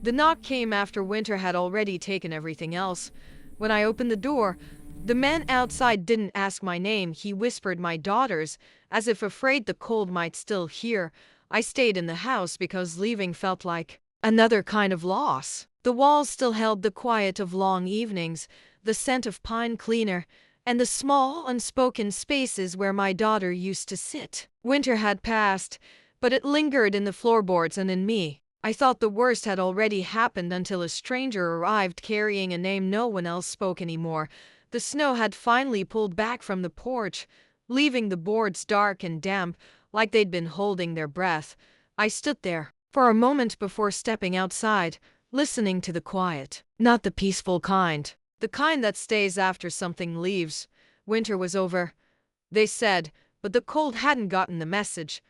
The knock came after winter had already taken everything else. When I opened the door, the man outside didn't ask my name, he whispered my daughter's, as if afraid the cold might still hear. I stayed in the house because leaving felt like another kind of loss. The walls still held the quiet of long evenings, the scent of pine cleaner, and the small, unspoken spaces where my daughter used to sit. Winter had passed, but it lingered in the floorboards and in me. I thought the worst had already happened until a stranger arrived carrying a name no one else spoke anymore. The snow had finally pulled back from the porch, leaving the boards dark and damp, like they'd been holding their breath. I stood there for a moment before stepping outside, listening to the quiet. Not the peaceful kind. The kind that stays after something leaves. Winter was over, they said, but the cold hadn't gotten the message.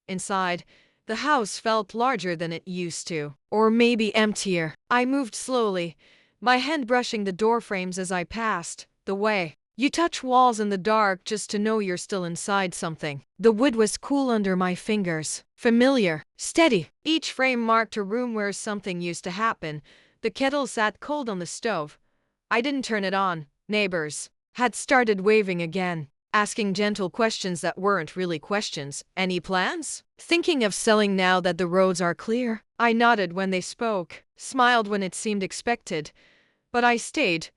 Inside, the house felt larger than it used to, or maybe emptier. I moved slowly, my hand brushing the door frames as I passed. The way you touch walls in the dark just to know you're still inside something. The wood was cool under my fingers, familiar, steady. Each frame marked a room where something used to happen. The kettle sat cold on the stove. I didn't turn it on. Neighbors had started waving again, asking gentle questions that weren't really questions. Any plans? Thinking of selling now that the roads are clear? I nodded when they spoke, smiled when it seemed expected. But I stayed.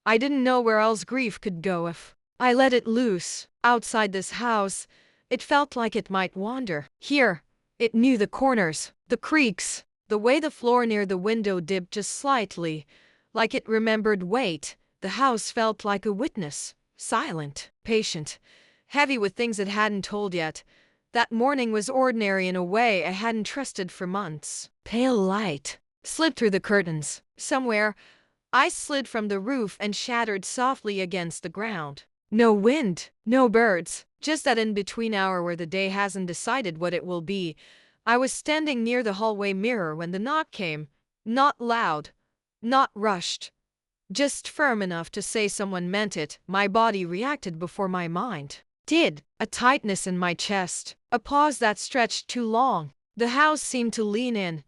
I didn't know where else grief could go if I let it loose. Outside this house, it felt like it might wander. Here, it knew the corners, the creaks, the way the floor near the window dipped just slightly, like it remembered weight. The house felt like a witness, silent, patient, heavy with things it hadn't told yet. That morning was ordinary in a way I hadn't trusted for months. Pale light slid through the curtains. Somewhere, ice slid from the roof and shattered softly against the ground. No wind, no birds, just that in-between hour where the day hasn't decided what it will be. I was standing near the hallway mirror when the knock came. Not loud, not rushed, just firm enough to say someone meant it. My body reacted before my mind did. A tightness in my chest, a pause that stretched too long. The house seemed to lean in,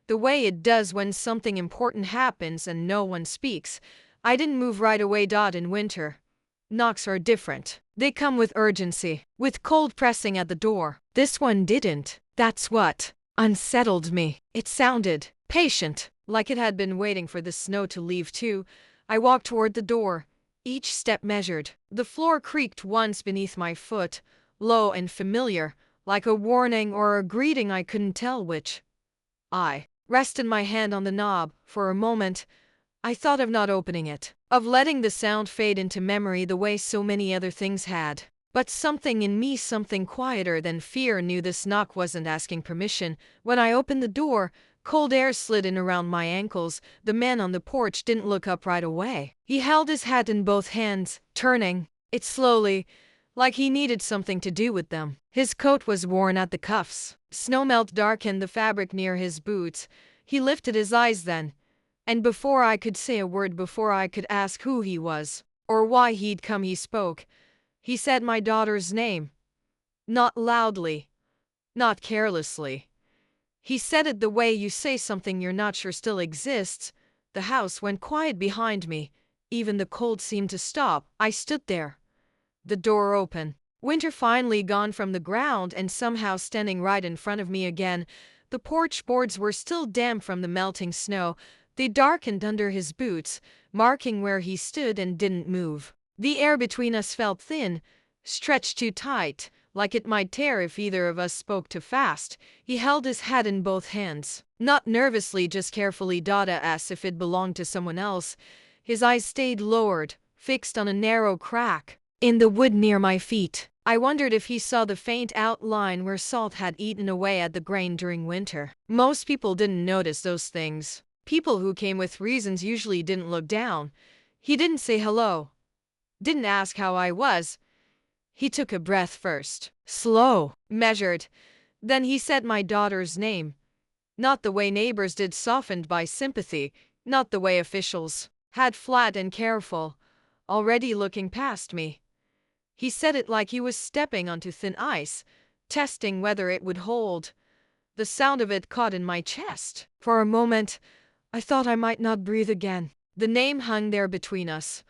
the way it does when something important happens and no one speaks. I didn't move right away. In winter, knocks are different. They come with urgency, with cold pressing at the door. This one didn't. That's what unsettled me. It sounded patient, like it had been waiting for the snow to leave too. I walked toward the door, each step measured. The floor creaked once beneath my foot, low and familiar, like a warning or a greeting, I couldn't tell which. I rested my hand on the knob. For a moment, I thought of not opening it, of letting the sound fade into memory the way so many other things had. But something in me, something quieter than fear, knew this knock wasn't asking permission. When I opened the door, cold air slid in around my ankles. The man on the porch didn't look up right away. He held his hat in both hands, turning it slowly, like he needed something to do with them. His coat was worn at the cuffs. Snowmelt darkened the fabric near his boots. He lifted his eyes then, and before I could say a word, before I could ask who he was or why he'd come, he spoke. He said my daughter's name. Not loudly, not carelessly. He said it the way you say something you're not sure still exists. The house went quiet behind me. Even the cold seemed to stop. I stood there, the door open, winter finally gone from the ground and somehow standing right in front of me again. The porch boards were still damp from the melting snow. They darkened under his boots, marking where he stood and didn't move. The air between us felt thin, stretched too tight, like it might tear if either of us spoke too fast. He held his hat in both hands, not nervously, just carefully, as if it belonged to someone else. His eyes stayed lowered, fixed on a narrow crack in the wood near my feet. I wondered if he saw the faint outline where salt had eaten away at the grain during winter. Most people didn't notice those things. People who came with reasons usually didn't look down. He didn't say hello, didn't ask how I was. He took a breath first, slow, measured. Then he said my daughter's name. Not the way neighbors did, softened by sympathy, not the way officials had, flat and careful, already looking past me. He said it like he was stepping onto thin ice, testing whether it would hold. The sound of it caught in my chest. For a moment, I thought I might not breathe again. The name hung there between us,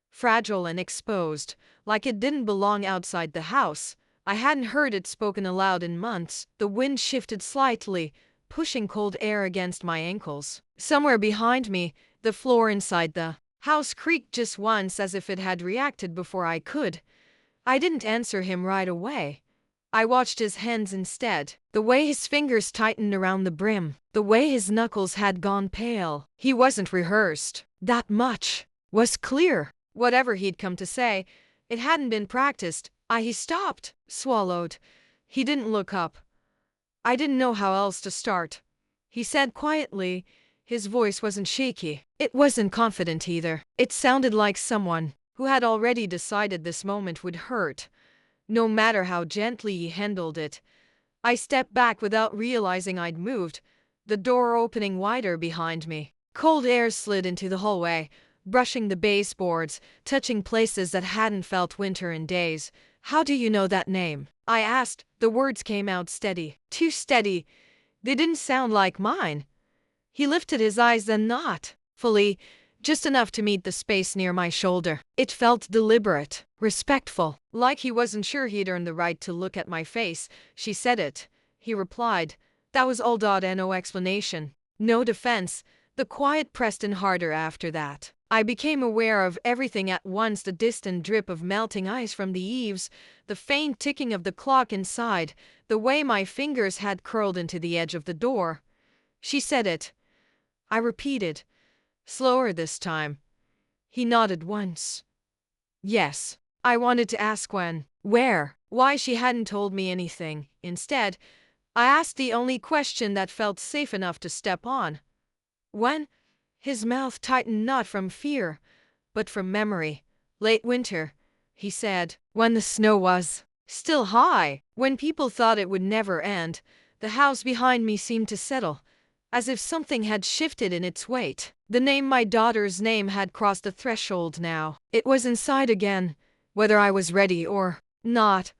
fragile and exposed, like it didn't belong outside the house. I hadn't heard it spoken aloud in months. The wind shifted slightly, pushing cold air against my ankles. Somewhere behind me, the floor inside the house creaked just once, as if it had reacted before I could. I didn't answer him right away. I watched his hands instead. The way his fingers tightened around the brim, the way his knuckles had gone pale. He wasn't rehearsed. That much was clear. Whatever he'd come to say, it hadn't been practiced. He stopped, swallowed. He didn't look up. I didn't know how else to start. He said quietly. His voice wasn't shaky. It wasn't confident either. It sounded like someone who had already decided this moment would hurt, no matter how gently he handled it. I stepped back without realizing I'd moved, the door opening wider behind me. Cold air slid into the hallway, brushing the baseboards, touching places that hadn't felt winter in days. How do you know that name? I asked. The words came out steady. Too steady. They didn't sound like mine. He lifted his eyes, then not fully, just enough to meet the space near my shoulder. It felt deliberate, respectful, like he wasn't sure he'd earned the right to look at my face. She said it. He replied. That was all. No explanation. No defense. The quiet pressed in harder after that. I became aware of everything at once: the distant drip of melting ice from the eaves, the faint ticking of the clock inside, the way my fingers had curled into the edge of the door. She said it. I repeated, slower this time. He nodded once. Yes. I wanted to ask when, where, why she hadn't told me anything. Instead, I asked the only question that felt safe enough to step on. When? His mouth tightened, not from fear, but from memory. Late winter, he said, when the snow was still high, when people thought it would never end. The house behind me seemed to settle, as if something had shifted in its weight. The name, my daughter's name, had crossed the threshold now. It was inside again, whether I was ready or not.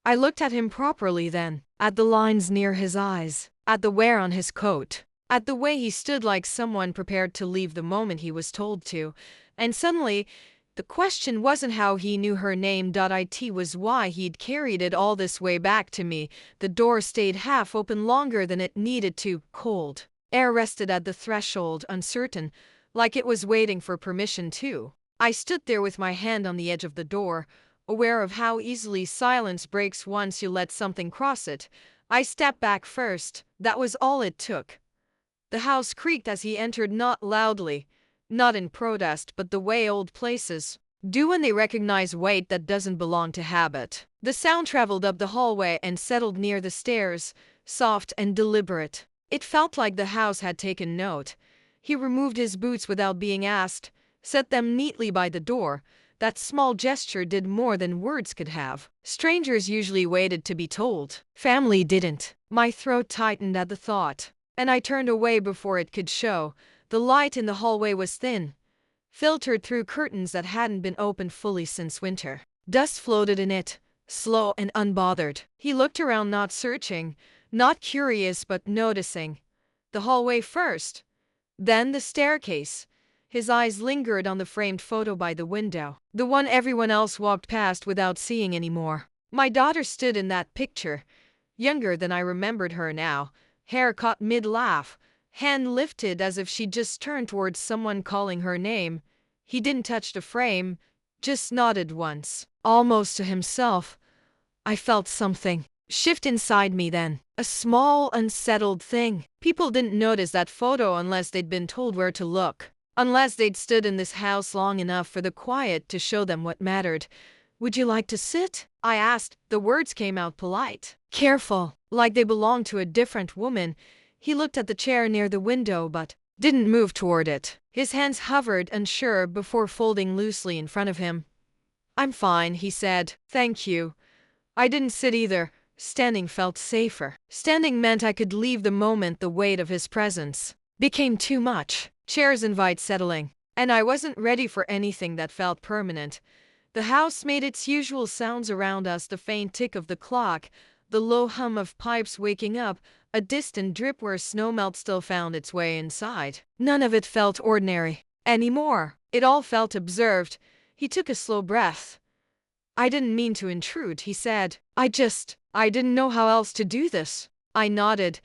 I looked at him properly then, at the lines near his eyes, at the wear on his coat, at the way he stood like someone prepared to leave the moment he was told to. And suddenly, the question wasn't how he knew her name. It was why he'd carried it all this way back to me. The door stayed half open longer than it needed to. Cold air rested at the threshold, uncertain, like it was waiting for permission to. I stood there with my hand on the edge of the door, aware of how easily silence breaks once you let something cross it. I stepped back first. That was all it took. The house creaked as he entered, not loudly, not in protest, but the way old places do when they recognize weight that doesn't belong to habit. The sound traveled up the hallway and settled near the stairs, soft and deliberate. It felt like the house had taken note. He removed his boots without being asked, set them neatly by the door. That small gesture did more than words could have. Strangers usually waited to be told. Family didn't. My throat tightened at the thought, and I turned away before it could show. The light in the hallway was thin, filtered through curtains that hadn't been opened fully since winter. Dust floated in it, slow and unbothered. He looked around, not searching, not curious, but noticing. The hallway first, then the staircase. His eyes lingered on the framed photo by the window, the one everyone else walked past without seeing anymore. My daughter stood in that picture, younger than I remembered her now, hair caught mid-laugh, hand lifted as if she just turned towards someone calling her name. He didn't touch the frame, just nodded once, almost to himself. I felt something shift inside me then, a small, unsettled thing. People didn't notice that photo unless they'd been told where to look, unless they'd stood in this house long enough for the quiet to show them what mattered. Would you like to sit? I asked. The words came out polite, careful, like they belonged to a different woman. He looked at the chair near the window but didn't move toward it. His hands hovered, unsure, before folding loosely in front of him. I'm fine, he said. Thank you. I didn't sit either. Standing felt safer. Standing meant I could leave the moment the weight of his presence became too much. Chairs invite settling, and I wasn't ready for anything that felt permanent. The house made its usual sounds around us, the faint tick of the clock, the low hum of pipes waking up, a distant drip where snowmelt still found its way inside. None of it felt ordinary anymore. It all felt observed. He took a slow breath. I didn't mean to intrude, he said. I didn't know how else to do this. I nodded,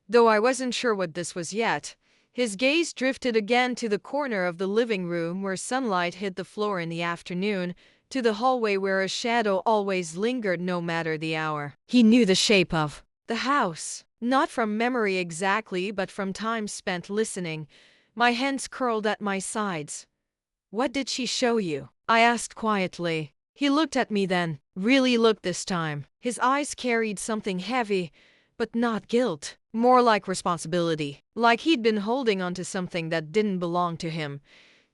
though I wasn't sure what this was yet. His gaze drifted again to the corner of the living room where sunlight hit the floor in the afternoon, to the hallway where a shadow always lingered no matter the hour. He knew the shape of the house, not from memory exactly, but from time spent listening. My hands curled at my sides. What did she show you? I asked quietly. He looked at me then, really looked this time. His eyes carried something heavy, but not guilt, more like responsibility, like he'd been holding onto something that didn't belong to him.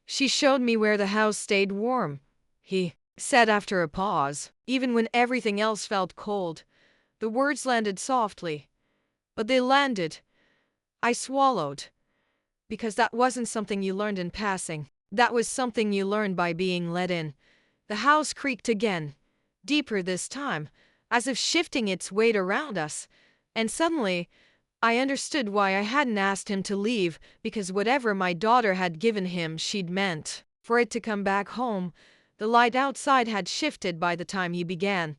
She showed me where the house stayed warm, he said after a pause, even when everything else felt cold. The words landed softly, but they landed. I swallowed, because that wasn't something you learned in passing. That was something you learned by being let in. The house creaked again, deeper this time, as if shifting its weight around us, and suddenly I understood why I hadn't asked him to leave, because whatever my daughter had given him, she'd meant for it to come back home. The light outside had shifted by the time he began.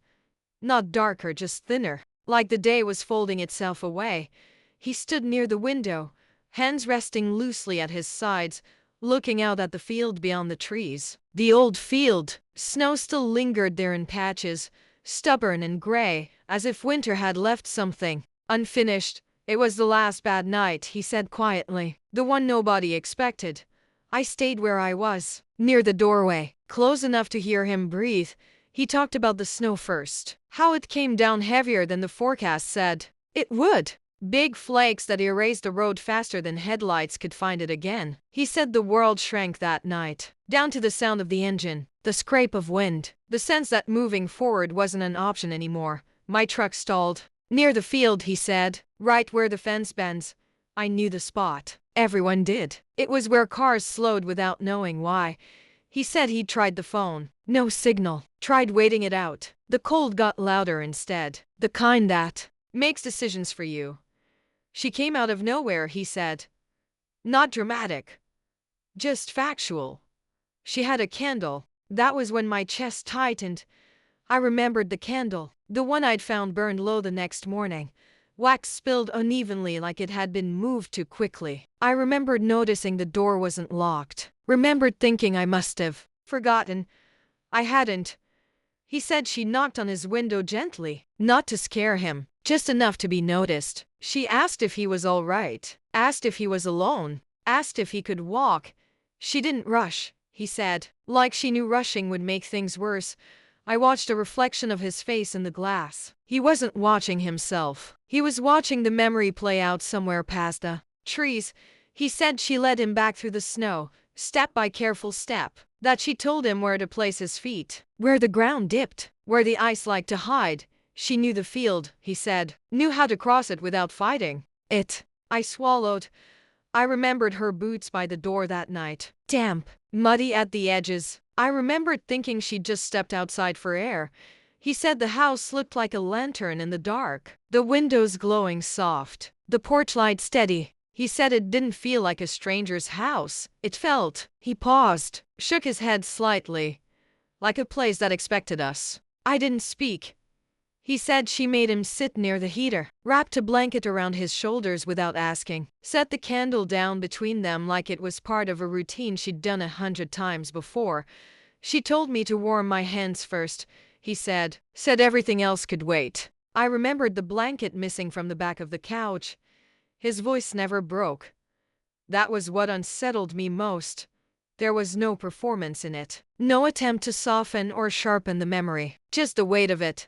Not darker, just thinner, like the day was folding itself away. He stood near the window, hands resting loosely at his sides, looking out at the field beyond the trees. The old field. Snow still lingered there in patches, stubborn and gray, as if winter had left something unfinished. It was the last bad night, he said quietly. The one nobody expected. I stayed where I was, near the doorway, close enough to hear him breathe. He talked about the snow first. How it came down heavier than the forecast said it would. Big flakes that erased the road faster than headlights could find it again. He said the world shrank that night, down to the sound of the engine, the scrape of wind, the sense that moving forward wasn't an option anymore. My truck stalled. Near the field, he said, right where the fence bends. I knew the spot. Everyone did. It was where cars slowed without knowing why. He said he'd tried the phone. No signal. Tried waiting it out. The cold got louder instead. The kind that makes decisions for you. She came out of nowhere, he said. Not dramatic. Just factual. She had a candle. That was when my chest tightened. I remembered the candle, the one I'd found burned low the next morning. Wax spilled unevenly like it had been moved too quickly. I remembered noticing the door wasn't locked. Remembered thinking I must have forgotten. I hadn't. He said she knocked on his window gently, not to scare him, just enough to be noticed. She asked if he was all right, asked if he was alone, asked if he could walk. She didn't rush, he said, like she knew rushing would make things worse. I watched a reflection of his face in the glass. He wasn't watching himself. He was watching the memory play out somewhere past the trees. He said she led him back through the snow, step by careful step, that she told him where to place his feet, where the ground dipped, where the ice liked to hide. She knew the field, he said, knew how to cross it without fighting it. I swallowed. I remembered her boots by the door that night, damp, muddy at the edges. I remembered thinking she'd just stepped outside for air. He said the house looked like a lantern in the dark, the windows glowing soft, the porch light steady. He said it didn't feel like a stranger's house. It felt, he paused, shook his head slightly, like a place that expected us. I didn't speak. He said she made him sit near the heater, wrapped a blanket around his shoulders without asking, set the candle down between them like it was part of a routine she'd done 100 times before. She told me to warm my hands first, he said everything else could wait. I remembered the blanket missing from the back of the couch. His voice never broke. That was what unsettled me most. There was no performance in it, no attempt to soften or sharpen the memory, just the weight of it.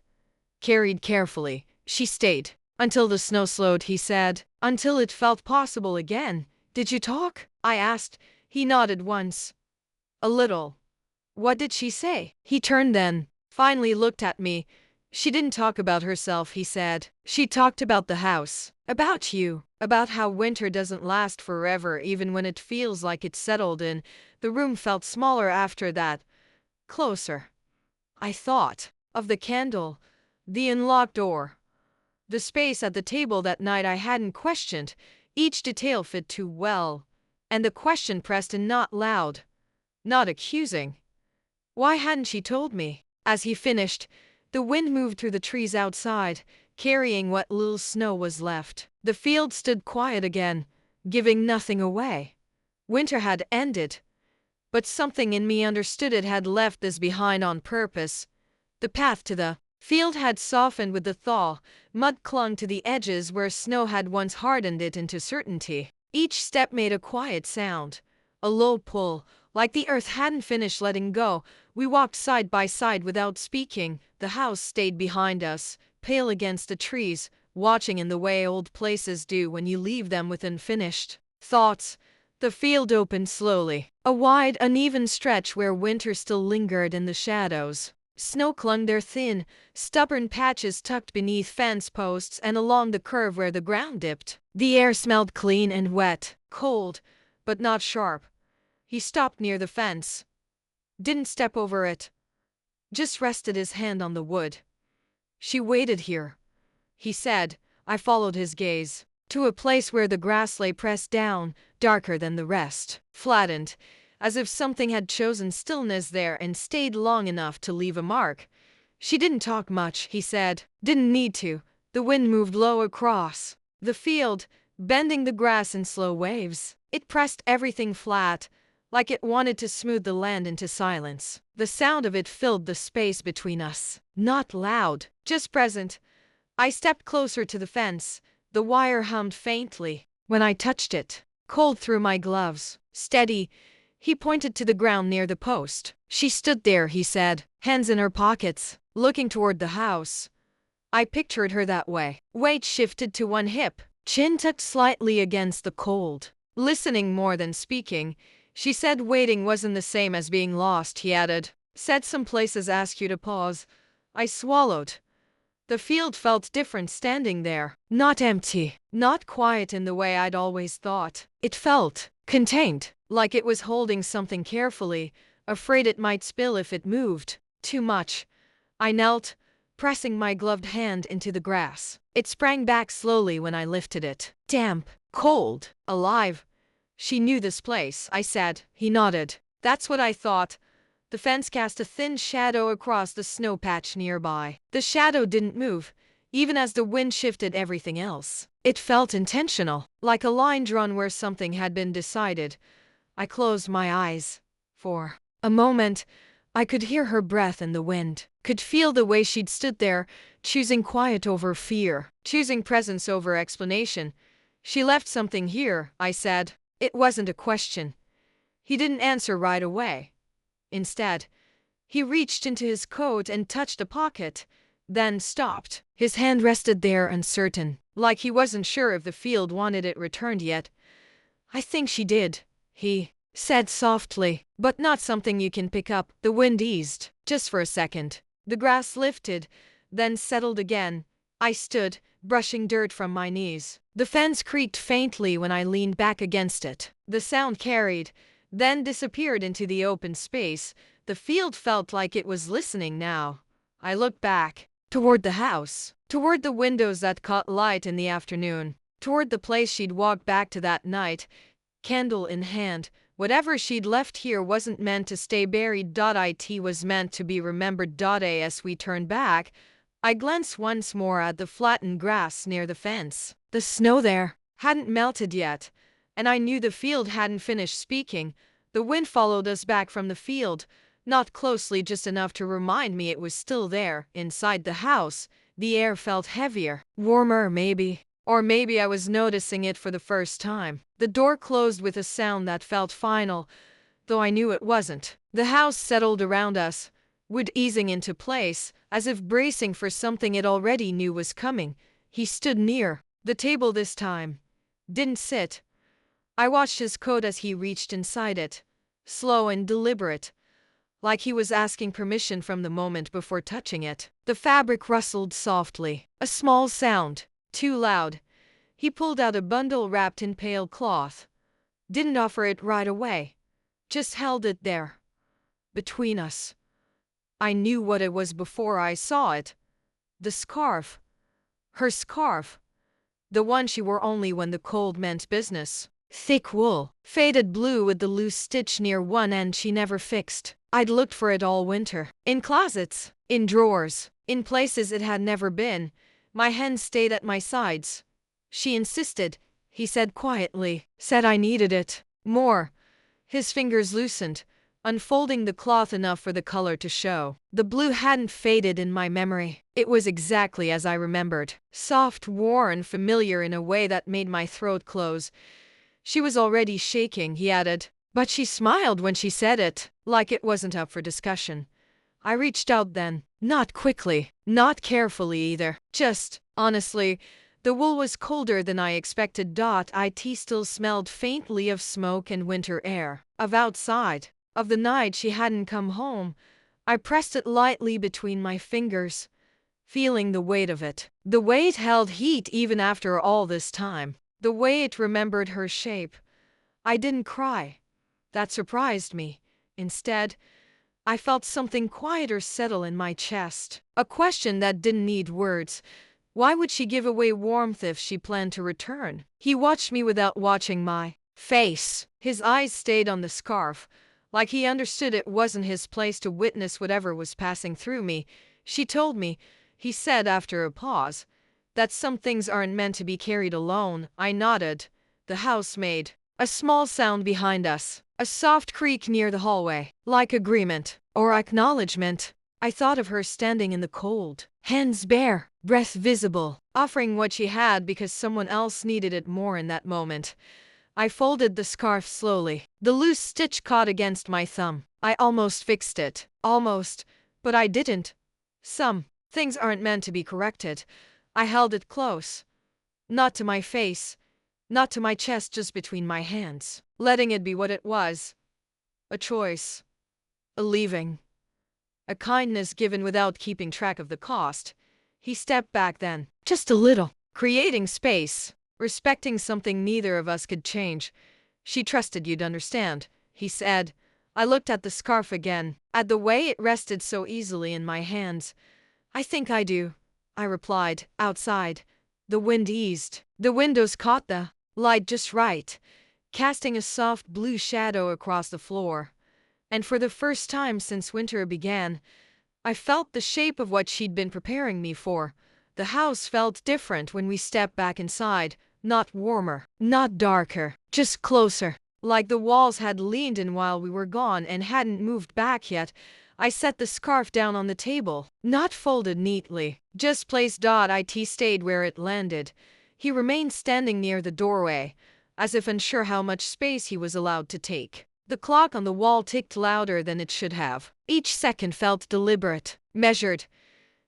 Carried carefully, she stayed. Until the snow slowed, he said. Until it felt possible again. Did you talk? I asked. He nodded once. A little. What did she say? He turned then, finally looked at me. She didn't talk about herself, he said. She talked about the house. About you. About how winter doesn't last forever even when it feels like it's settled in. The room felt smaller after that. Closer. I thought of the candle. The unlocked door. The space at the table that night I hadn't questioned. Each detail fit too well. And the question pressed in, not loud, not accusing. Why hadn't she told me? As he finished, the wind moved through the trees outside, carrying what little snow was left. The field stood quiet again, giving nothing away. Winter had ended, but something in me understood it had left this behind on purpose. The path to the field had softened with the thaw. Mud clung to the edges where snow had once hardened it into certainty. Each step made a quiet sound, a low pull, like the earth hadn't finished letting go. We walked side by side without speaking. The house stayed behind us, pale against the trees, watching in the way old places do when you leave them with unfinished thoughts. The field opened slowly, a wide, uneven stretch where winter still lingered in the shadows. Snow clung there, thin, stubborn patches tucked beneath fence posts and along the curve where the ground dipped. The air smelled clean and wet, cold, but not sharp. He stopped near the fence. Didn't step over it. Just rested his hand on the wood. "She waited here," he said. I followed his gaze to a place where the grass lay pressed down, darker than the rest, flattened, as if something had chosen stillness there and stayed long enough to leave a mark. "She didn't talk much," he said. "Didn't need to." The wind moved low across the field, bending the grass in slow waves. It pressed everything flat, like it wanted to smooth the land into silence. The sound of it filled the space between us. Not loud, just present. I stepped closer to the fence. The wire hummed faintly when I touched it, cold through my gloves. "Steady." He pointed to the ground near the post. "She stood there," he said, hands in her pockets, looking toward the house. I pictured her that way. Weight shifted to one hip, chin tucked slightly against the cold. Listening more than speaking. "She said waiting wasn't the same as being lost," he added. "Said some places ask you to pause." I swallowed. The field felt different standing there. Not empty, not quiet in the way I'd always thought. It felt contained, like it was holding something carefully, afraid it might spill if it moved too much. I knelt, pressing my gloved hand into the grass. It sprang back slowly when I lifted it. Damp, cold, alive. "She knew this place," I said. He nodded. "That's what I thought." The fence cast a thin shadow across the snow patch nearby. The shadow didn't move, even as the wind shifted everything else. It felt intentional, like a line drawn where something had been decided. I closed my eyes. For a moment, I could hear her breath in the wind, could feel the way she'd stood there, choosing quiet over fear, choosing presence over explanation. "She left something here," I said. It wasn't a question. He didn't answer right away. Instead, he reached into his coat and touched a pocket, then stopped. His hand rested there uncertain, like he wasn't sure if the field wanted it returned yet. "I think she did," he said softly, "but not something you can pick up." The wind eased, just for a second. The grass lifted, then settled again. I stood, brushing dirt from my knees. The fence creaked faintly when I leaned back against it. The sound carried, then disappeared into the open space. The field felt like it was listening now. I looked back, toward the house, toward the windows that caught light in the afternoon, toward the place she'd walked back to that night, candle in hand. Whatever she'd left here wasn't meant to stay buried. It was meant to be remembered. As we turned back, I glanced once more at the flattened grass near the fence. The snow there hadn't melted yet, and I knew the field hadn't finished speaking. The wind followed us back from the field, not closely, just enough to remind me it was still there. Inside the house, the air felt heavier, warmer maybe. Or maybe I was noticing it for the first time. The door closed with a sound that felt final, though I knew it wasn't. The house settled around us, wood easing into place, as if bracing for something it already knew was coming. He stood near the table this time. Didn't sit. I watched his coat as he reached inside it, slow and deliberate, like he was asking permission from the moment before touching it. The fabric rustled softly, a small sound, too loud. He pulled out a bundle wrapped in pale cloth. Didn't offer it right away, just held it there, between us. I knew what it was before I saw it. The scarf. Her scarf, the one she wore only when the cold meant business. Thick wool, faded blue with the loose stitch near one end she never fixed. I'd looked for it all winter. In closets, in drawers, in places it had never been. My hand stayed at my sides. She insisted, he said quietly, said I needed it. More. His fingers loosened, unfolding the cloth enough for the color to show. The blue hadn't faded in my memory. It was exactly as I remembered. Soft, worn, familiar in a way that made my throat close. She was already shaking, he added. But she smiled when she said it, like it wasn't up for discussion. I reached out then. Not quickly, not carefully either. Just, honestly, the wool was colder than I expected. It still smelled faintly of smoke and winter air. Of outside. Of the night she hadn't come home. I pressed it lightly between my fingers, feeling the weight of it. The weight held heat even after all this time. The way it remembered her shape. I didn't cry. That surprised me. Instead, I felt something quieter settle in my chest. A question that didn't need words. Why would she give away warmth if she planned to return? He watched me without watching my face. His eyes stayed on the scarf, like he understood it wasn't his place to witness whatever was passing through me. She told me, he said after a pause, that some things aren't meant to be carried alone. I nodded. The house made a small sound behind us, a soft creak near the hallway, like agreement or acknowledgement. I thought of her standing in the cold, hands bare, breath visible, offering what she had because someone else needed it more in that moment. I folded the scarf slowly. The loose stitch caught against my thumb. I almost fixed it. Almost. But I didn't. Some things aren't meant to be corrected. I held it close. Not to my face. Not to my chest, just between my hands. Letting it be what it was. A choice. A leaving. A kindness given without keeping track of the cost. He stepped back then. Just a little. Creating space. Respecting something neither of us could change. She trusted you'd understand, he said. I looked at the scarf again, at the way it rested so easily in my hands. I think I do, I replied. Outside, the wind eased. The windows caught the light just right, casting a soft blue shadow across the floor. And for the first time since winter began, I felt the shape of what she'd been preparing me for. The house felt different when we stepped back inside. Not warmer, not darker, just closer. Like the walls had leaned in while we were gone and hadn't moved back yet. I set the scarf down on the table, not folded neatly, just placed. It stayed where it landed. He remained standing near the doorway, as if unsure how much space he was allowed to take. The clock on the wall ticked louder than it should have. Each second felt deliberate, measured.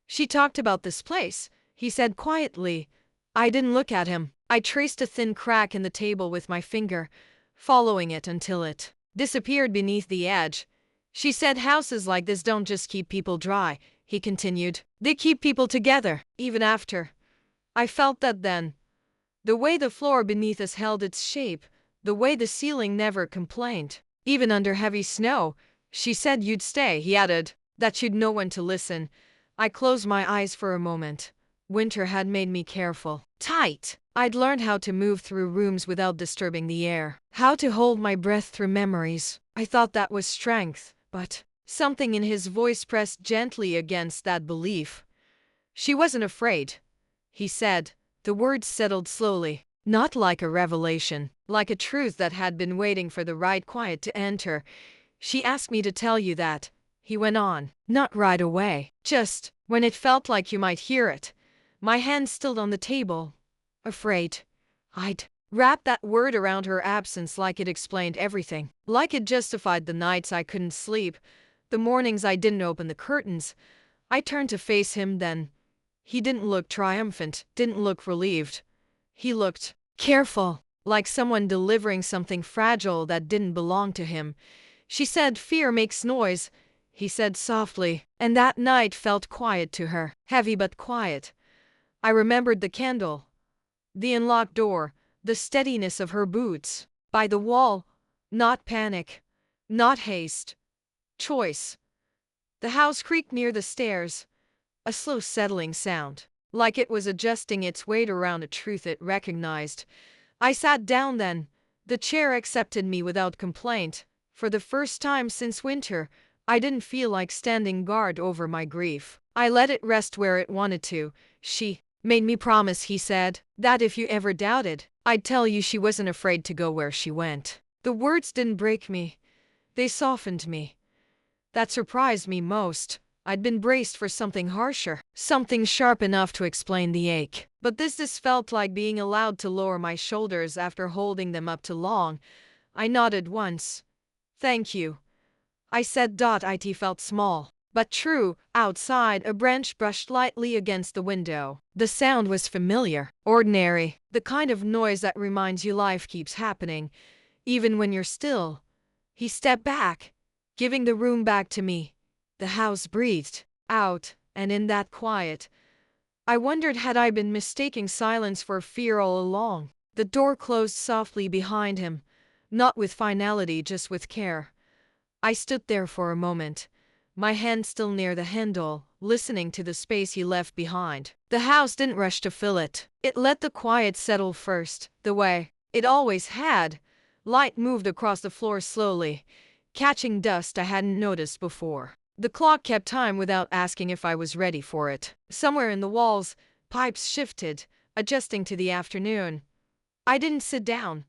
She talked about this place, he said quietly. I didn't look at him. I traced a thin crack in the table with my finger, following it until it disappeared beneath the edge. She said houses like this don't just keep people dry, he continued. They keep people together, even after. I felt that then. The way the floor beneath us held its shape, the way the ceiling never complained. Even under heavy snow, she said you'd stay, he added, that you'd know when to listen. I closed my eyes for a moment. Winter had made me careful. Tight. I'd learned how to move through rooms without disturbing the air. How to hold my breath through memories. I thought that was strength, but something in his voice pressed gently against that belief. She wasn't afraid, he said. The words settled slowly. Not like a revelation, like a truth that had been waiting for the right quiet to enter. She asked me to tell you that, he went on. Not right away. Just when it felt like you might hear it. My hand still on the table. Afraid. I'd wrapped that word around her absence like it explained everything. Like it justified the nights I couldn't sleep, the mornings I didn't open the curtains. I turned to face him then. He didn't look triumphant, didn't look relieved. He looked careful, like someone delivering something fragile that didn't belong to him. She said, fear makes noise, he said softly, and that night felt quiet to her, heavy but quiet. I remembered the candle, the unlocked door, the steadiness of her boots. By the wall, not panic, not haste. Choice. The house creaked near the stairs, a slow settling sound. like it was adjusting its weight around a truth it recognized. I sat down then. The chair accepted me without complaint. For the first time since winter, I didn't feel like standing guard over my grief. I let it rest where it wanted to. She made me promise, he said, that if you ever doubted, I'd tell you she wasn't afraid to go where she went. The words didn't break me. They softened me. That surprised me most. I'd been braced for something harsher, something sharp enough to explain the ache. But this felt like being allowed to lower my shoulders after holding them up too long. I nodded once. Thank you, I said. It felt small, but true. Outside, a branch brushed lightly against the window. The sound was familiar, ordinary, the kind of noise that reminds you life keeps happening, even when you're still. He stepped back, giving the room back to me. The house breathed out, and in that quiet, I wondered had I been mistaking silence for fear all along. The door closed softly behind him, not with finality, just with care. I stood there for a moment, my hand still near the handle, listening to the space he left behind. The house didn't rush to fill it. It let the quiet settle first, the way it always had. Light moved across the floor slowly, catching dust I hadn't noticed before. The clock kept time without asking if I was ready for it. Somewhere in the walls, pipes shifted, adjusting to the afternoon. I didn't sit down.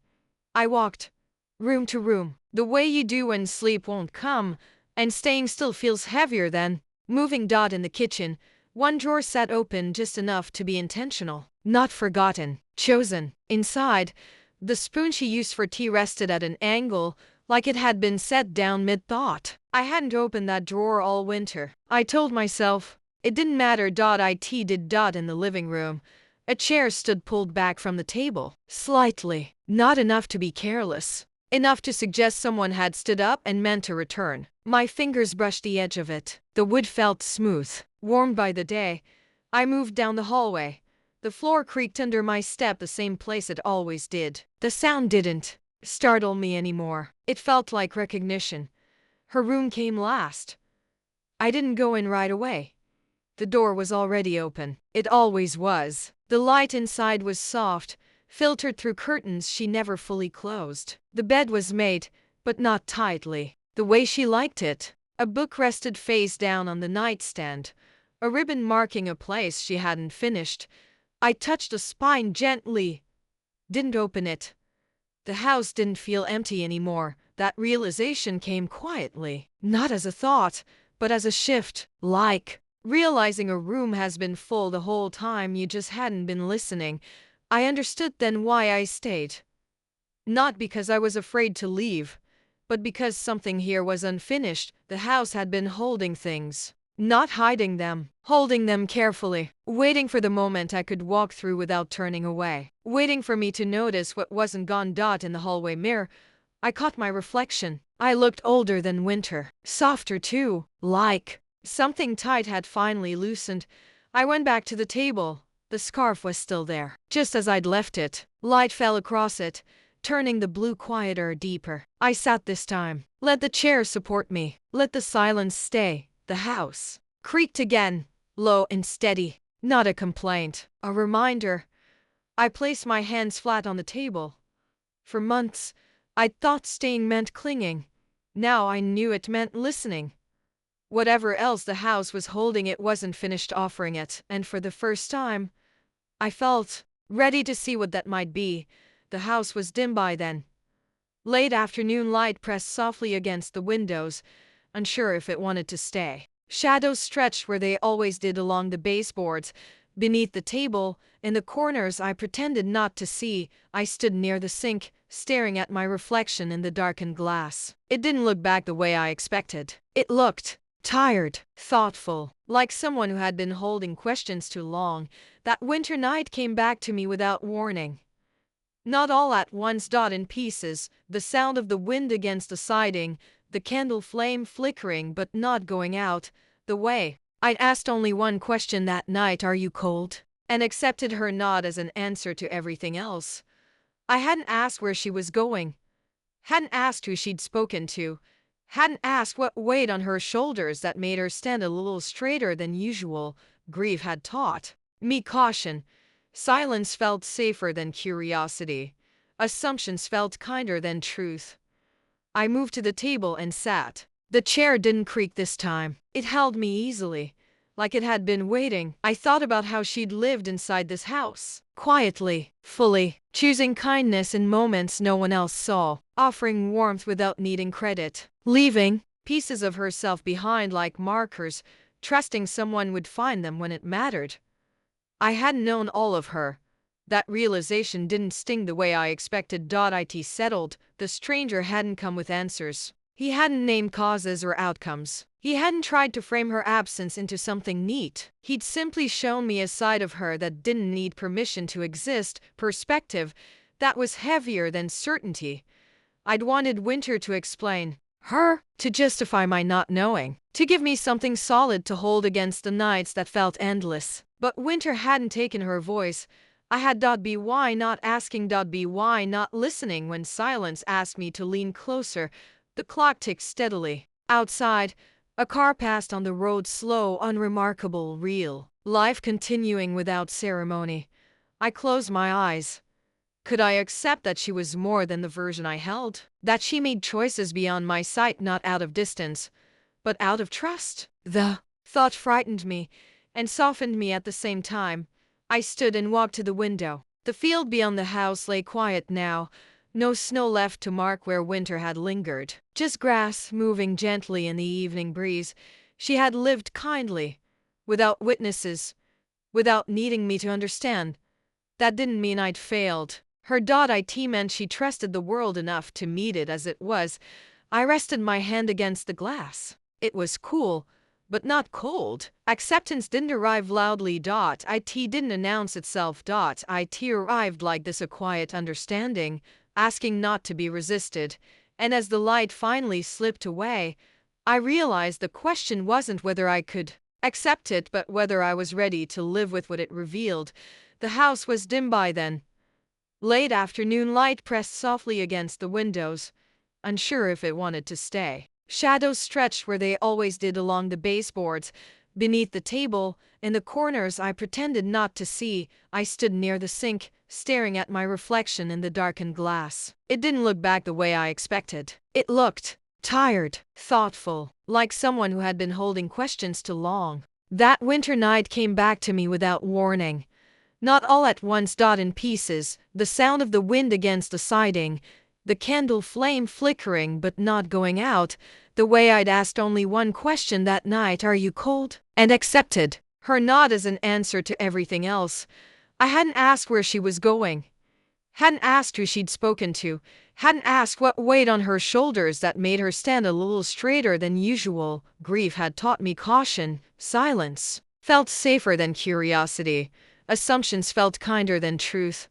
I walked, room to room, the way you do when sleep won't come, and staying still feels heavier than moving. In the kitchen, one drawer sat open just enough to be intentional, not forgotten, chosen. Inside, the spoon she used for tea rested at an angle, like it had been set down mid-thought. I hadn't opened that drawer all winter. I told myself it didn't matter. It did. In the living room, a chair stood pulled back from the table, slightly, not enough to be careless, enough to suggest someone had stood up and meant to return. My fingers brushed the edge of it. The wood felt smooth, warmed by the day. I moved down the hallway. The floor creaked under my step, the same place it always did. The sound didn't startle me anymore. It felt like recognition. Her room came last. I didn't go in right away. The door was already open. It always was. The light inside was soft, filtered through curtains she never fully closed. The bed was made, but not tightly, the way she liked it. A book rested face down on the nightstand, a ribbon marking a place she hadn't finished. I touched the spine gently. Didn't open it. The house didn't feel empty anymore. That realization came quietly, not as a thought, but as a shift, like realizing a room has been full the whole time you just hadn't been listening. I understood then why I stayed. Not because I was afraid to leave, but because something here was unfinished. The house had been holding things, not hiding them, holding them carefully, waiting for the moment I could walk through without turning away, waiting for me to notice what wasn't gone. In the hallway mirror, I caught my reflection. I looked older than winter, softer too, like something tight had finally loosened. I went back to the table. The scarf was still there, just as I'd left it. Light fell across it, turning the blue quieter, deeper. I sat this time. Let the chair support me. Let the silence stay. The house creaked again, low and steady. Not a complaint, a reminder. I placed my hands flat on the table. For months, I'd thought staying meant clinging. Now I knew it meant listening. Whatever else the house was holding, it wasn't finished offering it, and for the first time, I felt ready to see what that might be. The house was dim by then. Late afternoon light pressed softly against the windows, unsure if it wanted to stay. Shadows stretched where they always did along the baseboards, beneath the table, in the corners I pretended not to see. I stood near the sink, staring at my reflection in the darkened glass. It didn't look back the way I expected. It looked tired, thoughtful, like someone who had been holding questions too long. That winter night came back to me without warning. Not all at once. In pieces, the sound of the wind against the siding, the candle flame flickering but not going out, the way I'd asked only one question that night, "Are you cold?" and accepted her nod as an answer to everything else. I hadn't asked where she was going, hadn't asked who she'd spoken to, hadn't asked what weighed on her shoulders that made her stand a little straighter than usual. Grief had taught me caution. Silence felt safer than curiosity. Assumptions felt kinder than truth. I moved to the table and sat. The chair didn't creak this time. It held me easily, like it had been waiting. I thought about how she'd lived inside this house, quietly, fully, choosing kindness in moments no one else saw, offering warmth without needing credit, leaving pieces of herself behind like markers, trusting someone would find them when it mattered. I hadn't known all of her. That realization didn't sting the way I expected. It settled. The stranger hadn't come with answers. He hadn't named causes or outcomes. He hadn't tried to frame her absence into something neat. He'd simply shown me a side of her that didn't need permission to exist, perspective that was heavier than certainty. I'd wanted Winter to explain, her, to justify my not knowing, to give me something solid to hold against the nights that felt endless. But Winter hadn't taken her voice. I had. Be why not asking. Be why not listening when silence asked me to lean closer. The clock ticked steadily. Outside, a car passed on the road, slow, unremarkable, real. Life continuing without ceremony. I closed my eyes. Could I accept that she was more than the version I held? That she made choices beyond my sight, not out of distance, but out of trust? The thought frightened me and softened me at the same time. I stood and walked to the window. The field beyond the house lay quiet now. No snow left to mark where Winter had lingered. Just grass moving gently in the evening breeze. She had lived kindly, without witnesses, without needing me to understand. That didn't mean I'd failed. Her it meant she trusted the world enough to meet it as it was. I rested my hand against the glass. It was cool, but not cold. Acceptance didn't arrive loudly. It didn't announce itself. It arrived like this, a quiet understanding, asking not to be resisted. And as the light finally slipped away, I realized the question wasn't whether I could accept it, but whether I was ready to live with what it revealed. The house was dim by then. Late afternoon light pressed softly against the windows, unsure if it wanted to stay. Shadows stretched where they always did along the baseboards, beneath the table, in the corners I pretended not to see. I stood near the sink, staring at my reflection in the darkened glass. It didn't look back the way I expected. It looked tired, thoughtful, like someone who had been holding questions too long. That winter night came back to me without warning. Not all at once. In pieces, the sound of the wind against the siding, the candle flame flickering but not going out, the way I'd asked only one question that night, "Are you cold?" and accepted her nod as an answer to everything else. I hadn't asked where she was going, hadn't asked who she'd spoken to, hadn't asked what weighed on her shoulders that made her stand a little straighter than usual. Grief had taught me caution. Silence felt safer than curiosity. Assumptions felt kinder than truth.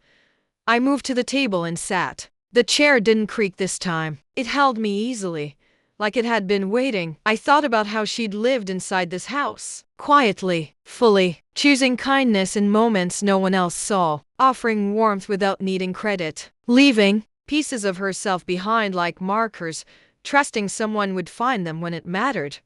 I moved to the table and sat. The chair didn't creak this time. It held me easily, like it had been waiting. I thought about how she'd lived inside this house, quietly, fully, choosing kindness in moments no one else saw, offering warmth without needing credit, leaving pieces of herself behind like markers, trusting someone would find them when it mattered.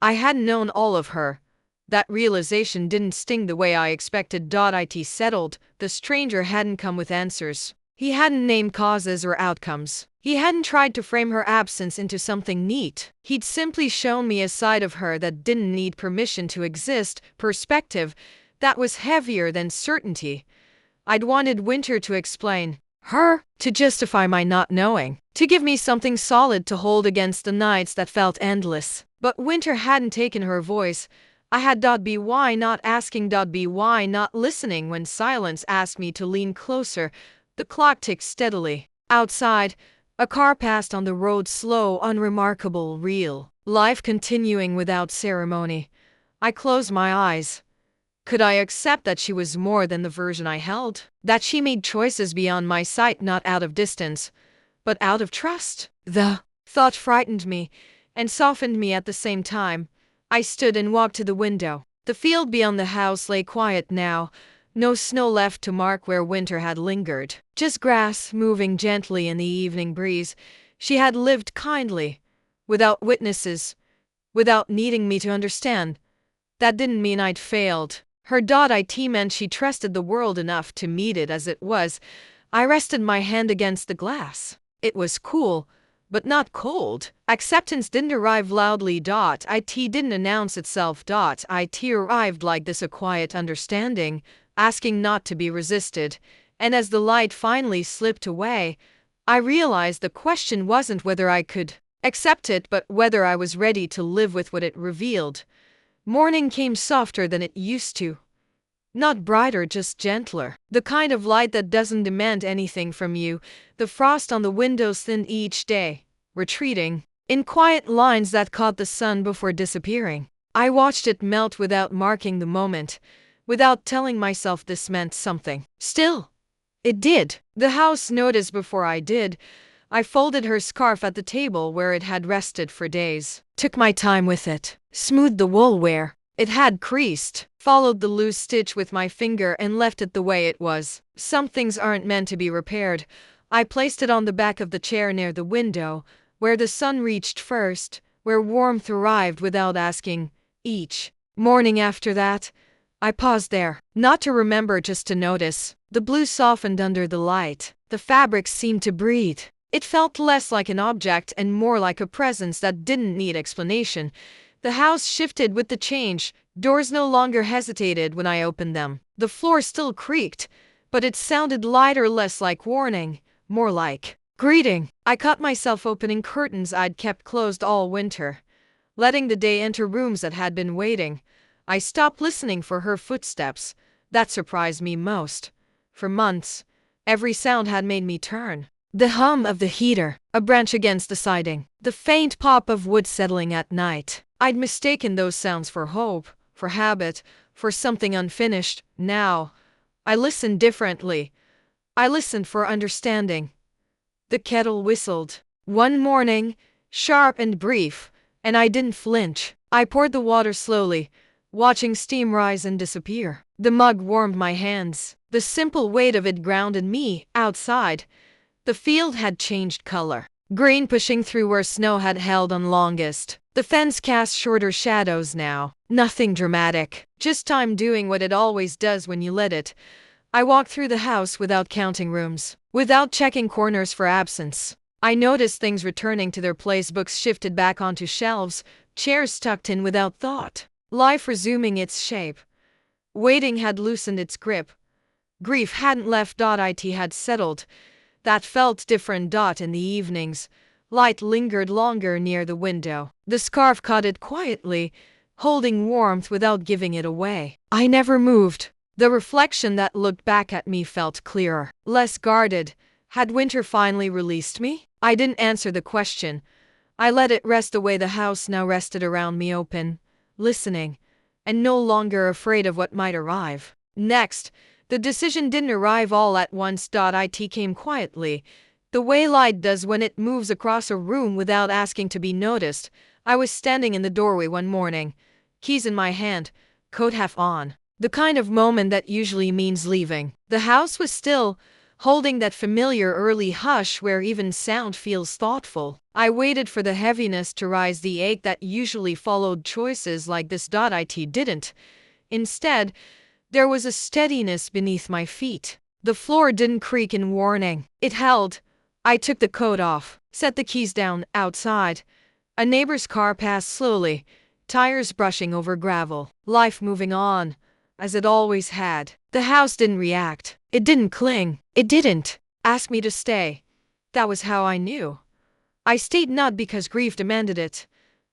I hadn't known all of her. That realization didn't sting the way I expected. It settled. The stranger hadn't come with answers. He hadn't named causes or outcomes. He hadn't tried to frame her absence into something neat. He'd simply shown me a side of her that didn't need permission to exist, perspective that was heavier than certainty. I'd wanted Winter to explain, her, to justify my not knowing, to give me something solid to hold against the nights that felt endless. But Winter hadn't taken her voice. I had. Be why not asking. Be why not listening when silence asked me to lean closer. The clock ticked steadily. Outside, a car passed on the road, slow, unremarkable, real. Life continuing without ceremony. I closed my eyes. Could I accept that she was more than the version I held? That she made choices beyond my sight, not out of distance, but out of trust? The thought frightened me and softened me at the same time. I stood and walked to the window. The field beyond the house lay quiet now. No snow left to mark where Winter had lingered. Just grass moving gently in the evening breeze. She had lived kindly, without witnesses, without needing me to understand. That didn't mean I'd failed. Her .it meant she trusted the world enough to meet it as it was. I rested my hand against the glass. It was cool, but not cold. Acceptance didn't arrive loudly. It didn't announce itself. It arrived like this, a quiet understanding, asking not to be resisted. And as the light finally slipped away, I realized the question wasn't whether I could accept it, but whether I was ready to live with what it revealed. Morning came softer than it used to. Not brighter, just gentler. The kind of light that doesn't demand anything from you. The frost on the windows thinned each day, retreating, in quiet lines that caught the sun before disappearing. I watched it melt without marking the moment, without telling myself this meant something. Still, it did. The house noticed before I did. I folded her scarf at the table where it had rested for days, took my time with it, smoothed the wool where it had creased, followed the loose stitch with my finger and left it the way it was. Some things aren't meant to be repaired. I placed it on the back of the chair near the window, where the sun reached first, where warmth arrived without asking. Each morning after that, I paused there, not to remember, just to notice. The blue softened under the light. The fabric seemed to breathe. It felt less like an object and more like a presence that didn't need explanation. The house shifted with the change. Doors no longer hesitated when I opened them. The floor still creaked, but it sounded lighter, less like warning, more like greeting. I caught myself opening curtains I'd kept closed all winter, letting the day enter rooms that had been waiting. I stopped listening for her footsteps. That surprised me most. For months, every sound had made me turn. The hum of the heater, a branch against the siding, the faint pop of wood settling at night. I'd mistaken those sounds for hope, for habit, for something unfinished. Now, I listened differently. I listened for understanding. The kettle whistled. One morning, sharp and brief, and I didn't flinch. I poured the water slowly, watching steam rise and disappear. The mug warmed my hands. The simple weight of it grounded me. Outside, the field had changed color. Green pushing through where snow had held on longest. The fence cast shorter shadows now. Nothing dramatic, just time doing what it always does when you let it. I walked through the house without counting rooms, without checking corners for absence. I noticed things returning to their place, books shifted back onto shelves, chairs tucked in without thought. Life resuming its shape. Waiting had loosened its grip. Grief hadn't left. It had settled. That felt different. In the evenings, light lingered longer near the window. The scarf caught it quietly, holding warmth without giving it away. I never moved. The reflection that looked back at me felt clearer, less guarded. Had winter finally released me? I didn't answer the question. I let it rest the way the house now rested around me, open, listening, and no longer afraid of what might arrive. Next, the decision didn't arrive all at once. It came quietly, the way light does when it moves across a room without asking to be noticed. I was standing in the doorway one morning, keys in my hand, coat half on. The kind of moment that usually means leaving. The house was still, holding that familiar early hush where even sound feels thoughtful. I waited for the heaviness to rise, the ache that usually followed choices like this. It didn't. Instead, there was a steadiness beneath my feet. The floor didn't creak in warning. It held. I took the coat off, set the keys down. Outside, a neighbor's car passed slowly, tires brushing over gravel. Life moving on, as it always had. The house didn't react. It didn't cling. It didn't ask me to stay. That was how I knew. I stayed not because grief demanded it,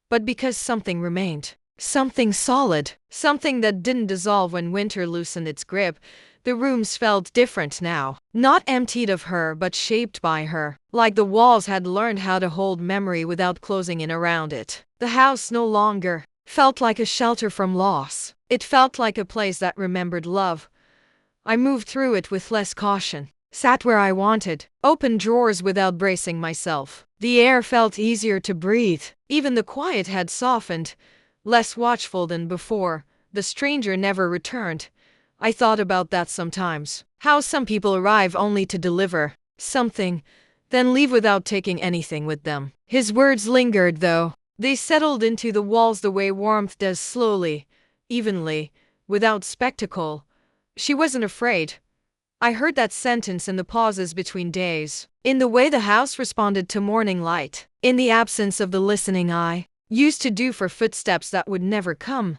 but because something remained. Something solid. Something that didn't dissolve when winter loosened its grip. The rooms felt different now. Not emptied of her, but shaped by her. Like the walls had learned how to hold memory without closing in around it. The house no longer felt like a shelter from loss. It felt like a place that remembered love. I moved through it with less caution. Sat where I wanted. Opened drawers without bracing myself. The air felt easier to breathe. Even the quiet had softened. Less watchful than before. The stranger never returned. I thought about that sometimes. How some people arrive only to deliver something, then leave without taking anything with them. His words lingered though. They settled into the walls the way warmth does, slowly, evenly, without spectacle. She wasn't afraid. I heard that sentence in the pauses between days, in the way the house responded to morning light, in the absence of the listening eye, used to do for footsteps that would never come.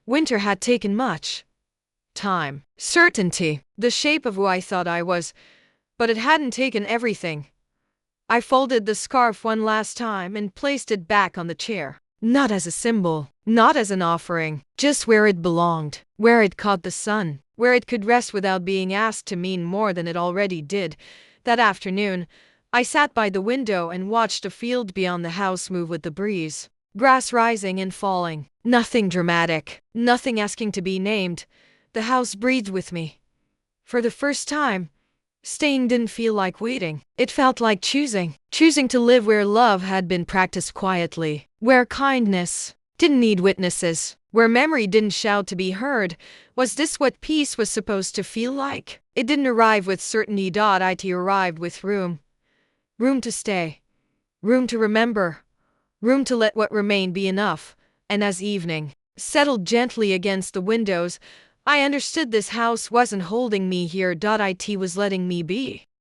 Winter had taken much time, certainty, the shape of who I thought I was, but it hadn't taken everything. I folded the scarf one last time and placed it back on the chair. Not as a symbol, not as an offering, just where it belonged, where it caught the sun, where it could rest without being asked to mean more than it already did. That afternoon, I sat by the window and watched the field beyond the house move with the breeze. Grass rising and falling. Nothing dramatic, nothing asking to be named. The house breathed with me. For the first time, staying didn't feel like waiting. It felt like choosing. Choosing to live where love had been practiced quietly. Where kindness didn't need witnesses. Where memory didn't shout to be heard. Was this what peace was supposed to feel like? It didn't arrive with certainty. It arrived with room. Room to stay. Room to remember. Room to let what remained be enough. And as evening settled gently against the windows, I understood this house wasn't holding me here. It was letting me be.